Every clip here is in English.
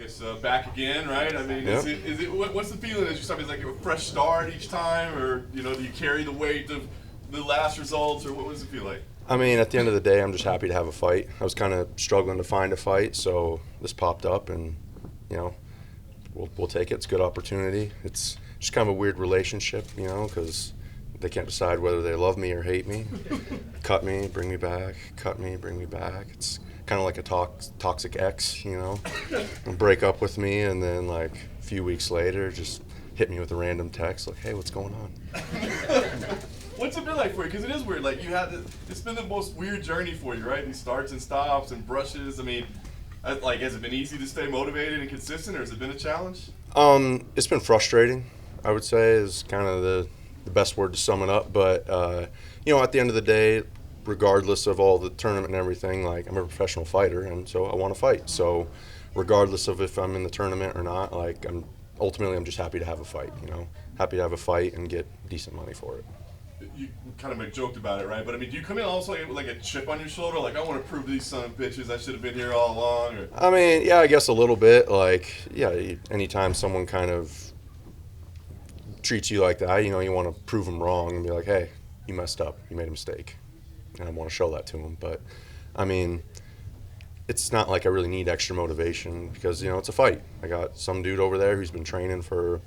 guess back again, right? I mean, Yep. What's the feeling as you start? Is it like a fresh start each time, or do you carry the weight of the last results, or what does it feel like? I mean, at the end of the day, I'm just happy to have a fight. I was kind of struggling to find a fight, so this popped up, and we'll take it. It's a good opportunity. It's just kind of a weird relationship, because they can't decide whether they love me or hate me. Cut me, bring me back. Cut me, bring me back. It's kind of like a toxic ex, break up with me, and then like a few weeks later, just hit me with a random text like, "Hey, what's going on?" What's it been like for you? Because it is weird. Like it's been the most weird journey for you, right? These starts and stops and brushes. I mean, has it been easy to stay motivated and consistent, or has it been a challenge? It's been frustrating, I would say, is kind of the best word to sum it up. But at the end of the day, regardless of all the tournament and everything, like, I'm a professional fighter, and so I want to fight. So regardless of if I'm in the tournament or not, like, I'm just happy to have a fight. Happy to have a fight and get decent money for it. You kind of joked about it, right? But I mean, do you come in also with like a chip on your shoulder, like, I want to prove to these son of bitches I should have been here all along? Or? I mean, yeah, I guess a little bit. Like, yeah, anytime someone kind of treats you like that, you want to prove them wrong and be like, "Hey, you messed up. You made a mistake," and I want to show that to them. But I mean, it's not like I really need extra motivation because it's a fight. I got some dude over there who's been training for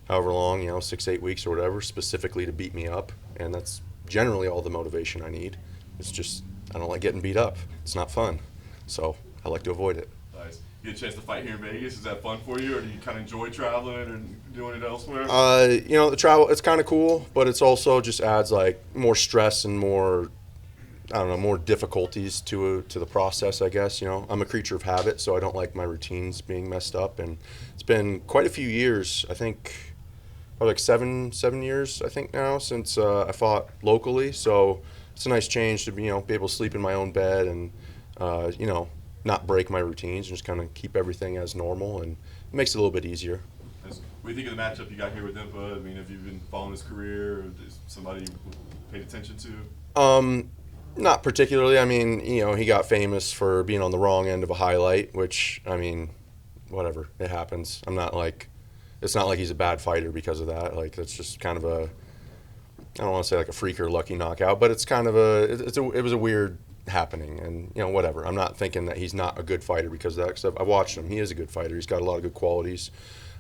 however long, 6-8 weeks or whatever, specifically to beat me up. And that's generally all the motivation I need. It's just, I don't like getting beat up. It's not fun. So I like to avoid it. Nice. You get a chance to fight here in Vegas. Is that fun for you, or do you kind of enjoy traveling and doing it elsewhere? The travel, it's kind of cool, but it's also just adds like more stress and more, I don't know, more difficulties to the process, I guess. I'm a creature of habit, so I don't like my routines being messed up. And it's been quite a few years, I think, probably like seven years, I think now, since I fought locally. So it's a nice change to be able to sleep in my own bed and not break my routines and just kind of keep everything as normal, and it makes it a little bit easier. What do you think of the matchup you got here with Impa? I mean, have you been following his career, or is somebody you paid attention to? Not particularly. I mean, he got famous for being on the wrong end of a highlight, which, I mean, whatever, it happens. It's not like he's a bad fighter because of that. Like, that's just kind of I don't want to say like a freak or lucky knockout, but it's kind of it was a weird happening, and whatever. I'm not thinking that he's not a good fighter because of that, because I've watched him. He is a good fighter. He's got a lot of good qualities.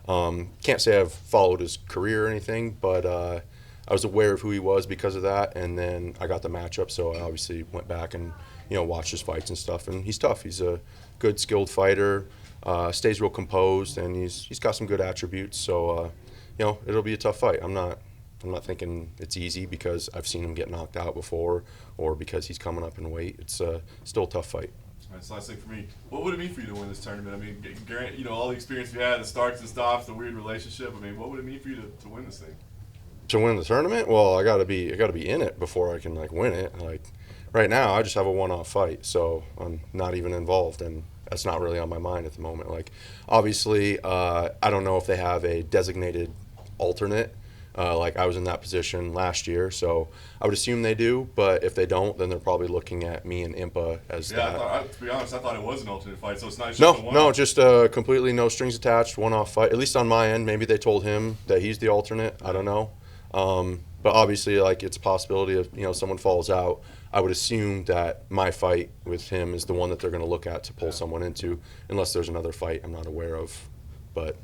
Can't say I've followed his career or anything, but I was aware of who he was because of that, and then I got the matchup, so I obviously went back and watched his fights and stuff. And he's tough. He's a good, skilled fighter. Stays real composed, and he's got some good attributes. So it'll be a tough fight. I'm not thinking it's easy because I've seen him get knocked out before, or because he's coming up in weight. It's still a tough fight. That's the last thing for me. What would it mean for you to win this tournament? I mean, all the experience you had, the starts and stops, the weird relationship. I mean, what would it mean for you to win this thing? To win the tournament? Well, I gotta be in it before I can win it. Like, right now, I just have a one-off fight, so I'm not even involved, and that's not really on my mind at the moment. Like, obviously, I don't know if they have a designated alternate. Like, I was in that position last year, so I would assume they do. But if they don't, then they're probably looking at me and Impa as that. To be honest, I thought it was an alternate fight, so it's not just No, just completely no strings attached, one-off fight. At least on my end, maybe they told him that he's the alternate. I don't know. But obviously, like, it's a possibility of someone falls out. I would assume that my fight with him is the one that they're going to look at to pull someone into, unless there's another fight I'm not aware of. But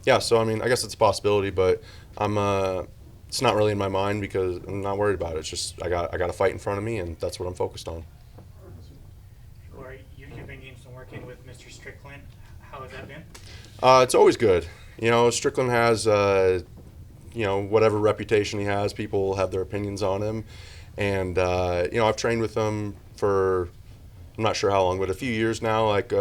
yeah, so I mean, I guess it's a possibility, but it's not really in my mind because I'm not worried about it. It's just I got a fight in front of me, and that's what I'm focused on. Cory, you've been getting some work in with Mr. Strickland. How has that been? It's always good. Strickland has whatever reputation he has, people have their opinions on him. And, I've trained with him for, I'm not sure how long, but a few years now. Like,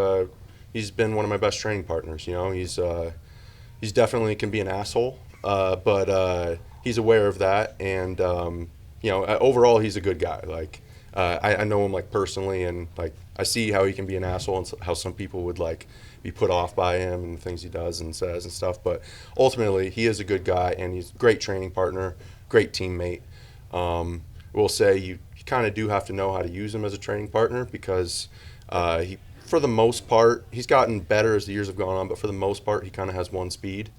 he's been one of my best training partners. He's definitely can be an asshole, but he's aware of that. And, overall, he's a good guy. Like, I know him, like, personally, and, like, I see how he can be an asshole and how some people would, like, be put off by him and the things he does and says and stuff. But ultimately, he is a good guy, and he's a great training partner, great teammate. We'll say you kind of do have to know how to use him as a training partner because for the most part, he's gotten better as the years have gone on, but for the most part, he kind of has one speed.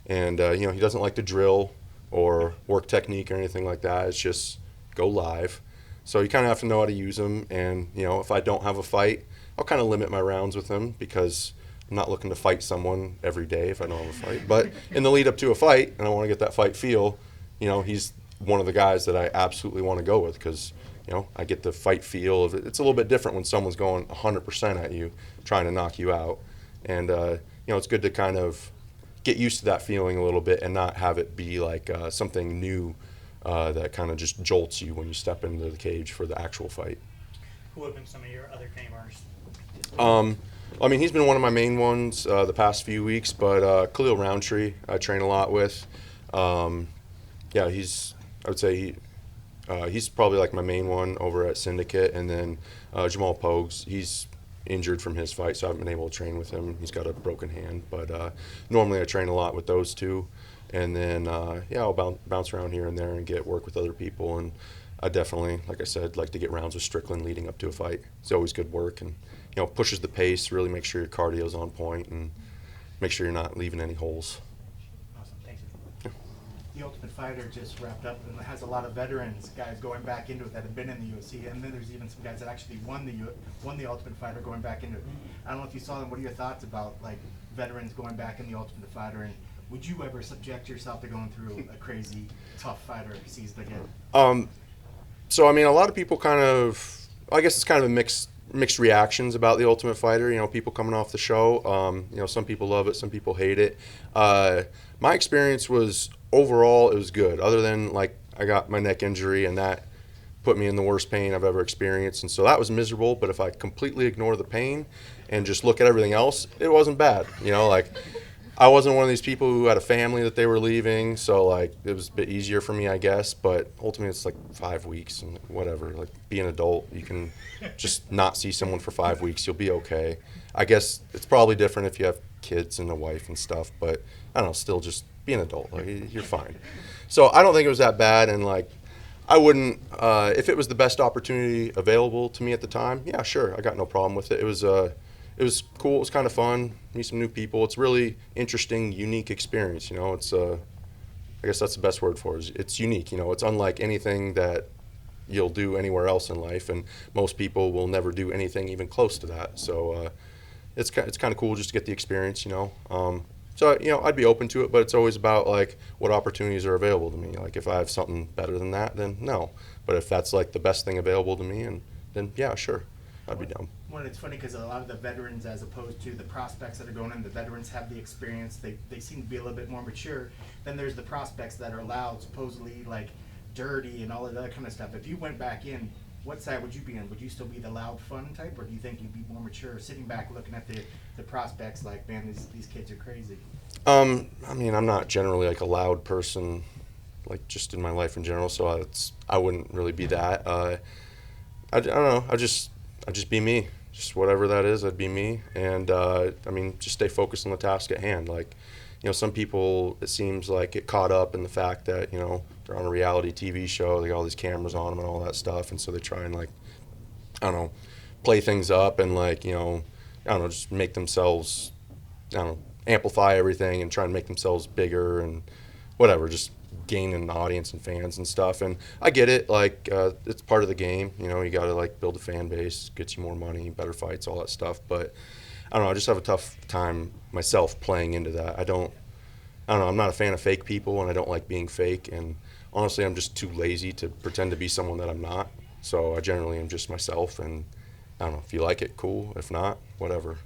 And, you know, he doesn't like to drill or work technique or anything like that. It's just go live. So you kind of have to know how to use him. And, you know, if I don't have a fight, I'll kind of limit my rounds with him because I'm not looking to fight someone every day if I don't have a fight. But in the lead up to a fight, and I want to get that fight feel, you know, he's one of the guys that I absolutely want to go with because, you know, I get the fight feel of it. It's a little bit different when someone's going 100% at you, trying to knock you out. And, you know, it's good to kind of get used to that feeling a little bit and not have it be like something new that kind of just jolts you when you step into the cage for the actual fight. Who have been some of your other trainers? I mean, he's been one of my main ones the past few weeks, but Khalil Roundtree I train a lot with. Yeah, I would say he's probably like my main one over at Syndicate, and then Jamal Pogues, he's injured from his fight, so I haven't been able to train with him. He's got a broken hand, but normally I train a lot with those two. And then, yeah, I'll bounce around here and there and get work with other people. And I definitely, like I said, like to get rounds with Strickland leading up to a fight. It's always good work and, you know, pushes the pace, really make sure your cardio's on point and make sure you're not leaving any holes. Awesome, thanks. The Ultimate Fighter just wrapped up and it has a lot of veterans, guys going back into it that have been in the UFC, and then there's even some guys that actually won the Ultimate Fighter going back into it. I don't know if you saw them. What are your thoughts about like veterans going back in the Ultimate Fighter, and would you ever subject yourself to going through a crazy, tough fighter season again? So I mean, a lot of people kind of, I guess it's kind of a mixed reactions about the Ultimate Fighter. You know, people coming off the show. You know, some people love it, some people hate it. My experience was overall it was good. Other than like I got my neck injury and that put me in the worst pain I've ever experienced, and so that was miserable. But if I completely ignore the pain and just look at everything else, it wasn't bad. You know, like I wasn't one of these people who had a family that they were leaving, so like it was a bit easier for me, I guess. But ultimately, it's like 5 weeks and whatever. Like be an adult, you can just not see someone for 5 weeks. You'll be okay. I guess it's probably different if you have kids and a wife and stuff, but I don't know. Still, just be an adult. Like you're fine. So I don't think it was that bad, and like I wouldn't if it was the best opportunity available to me at the time. Yeah, sure, I got no problem with it. It was cool. It was kind of fun. Meet some new people. It's really interesting, unique experience. You know, it's I guess that's the best word for it. It's unique. You know, it's unlike anything that you'll do anywhere else in life, and most people will never do anything even close to that. So it's kind of cool just to get the experience. You know, so you know I'd be open to it, but it's always about like what opportunities are available to me. Like if I have something better than that, then no. But if that's like the best thing available to me, and then yeah, sure, I'd be down. Well, it's funny because a lot of the veterans, as opposed to the prospects that are going in, the veterans have the experience. They seem to be a little bit more mature. Then there's the prospects that are loud, supposedly like dirty and all of that kind of stuff. If you went back in, what side would you be in? Would you still be the loud, fun type, or do you think you'd be more mature, sitting back looking at the prospects like, man, these kids are crazy? I mean, I'm not generally like a loud person, like just in my life in general. So I wouldn't really be that. I don't know. I just be me. Just whatever that is, I'd be me. And I mean, just stay focused on the task at hand. Like, you know, some people, it seems like, get caught up in the fact that, you know, they're on a reality TV show, they got all these cameras on them and all that stuff, and so they try and, like, I don't know, play things up and, like, you know, I don't know, just make themselves, I don't know, amplify everything and try and make themselves bigger and whatever, just gain an audience and fans and stuff. And I get it, like it's part of the game, you know, you got to like build a fan base, gets you more money, better fights, all that stuff. But I don't know, I just have a tough time myself playing into that. I don't know, I'm not a fan of fake people, and I don't like being fake, and honestly I'm just too lazy to pretend to be someone that I'm not. So I generally am just myself, and I don't know, if you like it, cool. If not, whatever.